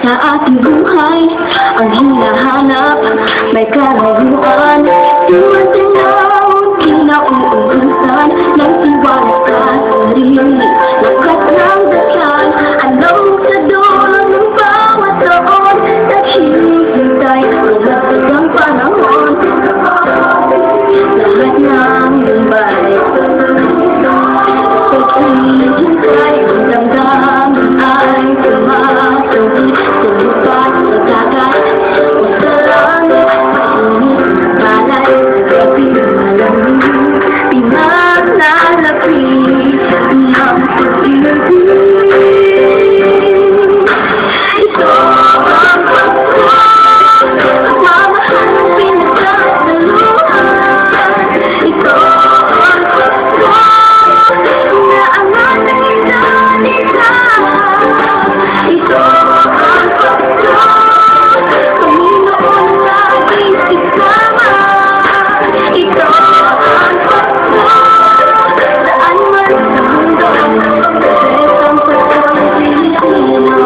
sa ating buhay ang hinahanap, may kalayuan. Dumating na ang kinauubusan ng tiwala sa sarili, lakas ng dasal, alam sa dulo ng bawat taon, naghihintay ang panahon. Lahat ng bumbay paghihintay, ang damdamin ay tumatawid sa lupa't sa dagat o sa langit. Malay sa pinalamig, pinaglalapit ng pag-ibig. Ito ang Pasko, ang mamahal ng pinagsasaluhan. Ito ang Pasko na ang ating dalita. Ito ang Pasko, Panginoon laging kasama. Ito ang Pasko, saan man sa mundo, Paskong Pilipino.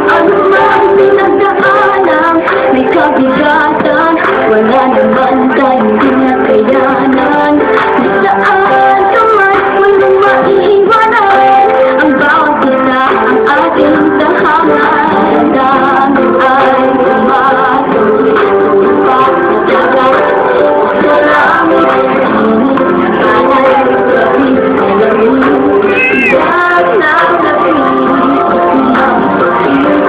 Ano man pinagdaanan, may kabigatan, wala naman tayong pinakayanan. Nasaan ka man, walang maiiwanan, ang bawat isa ang ating tahanan. Dami ay tumatawid sa lupa't sa dagat o sa langit. Alay sa pinalamig, pinaglalapit ng pag-ibig.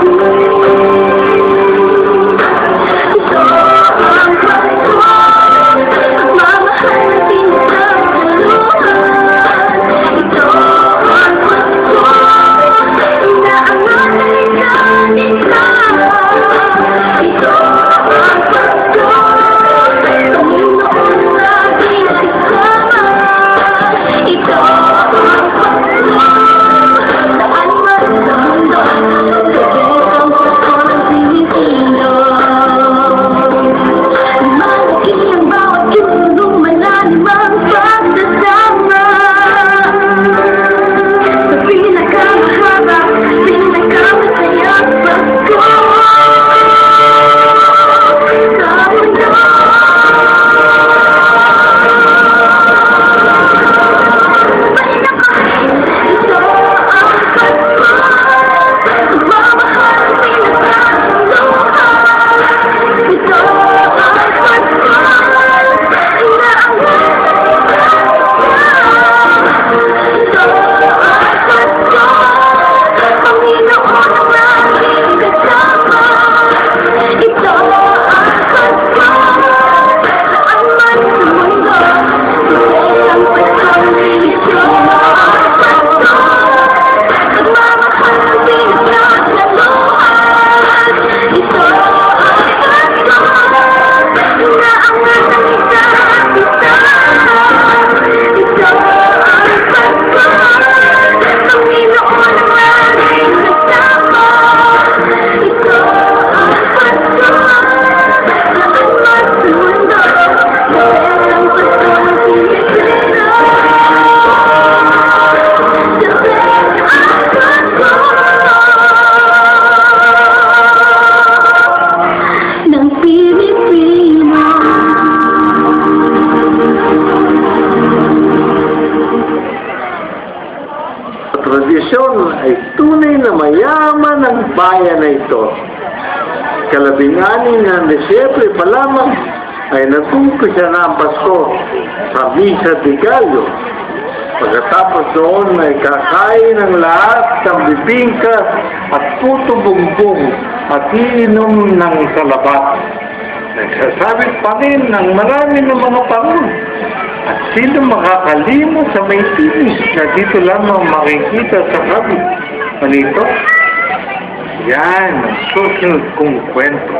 Ito ang Pasko, ang mamahal na pinagsasaluhan. Ito ang Pasko na ang ating dalita. Ito ang Pasko, Panginoon laging kasama. Ito ang Pasko, saan man sa mundo, Paskong Pilipino. Malaki ang bawat tulong, malalim ang pagsasama. Sa pinakamahaba, pinakamasayang Pasko sa mundo. Ito ang Pasko, ang mamahal na pinagsasaluhan. Ito ang Pasko na ang ating dalita. Ito ang Pasko, Panginoon ang laging kasama. Ito ang Pasko, saan man sa mundo, isang Paskong Pilipino. Pasko, ang mamahal na pinagsasaluhan. Ito ang Pasko na ang ating dalita. Ito ang Pasko, Panginoon ang laging kasama. Ito ang Pasko, saan man sa mundo, isang Paskong Pilipino. Isang Pasko ng Pilipino. Tradisyon ay tunay na mayaman ng bayan na ito. Kalabing-anim ng Disyembre pa lamang ay nagkumpisa na ang Pasko sa Misa de Gallo. Pagkatapos noon ay kakain ng lahat ng bibingka at puto bumbong at iinom ng salabat. Nagsasabit pa rin ng marami ng mga pangon. At sino makakalimot sa may tinis na dito lamang makikita sa kabit? Manito? Yan ang susunod kong kwento.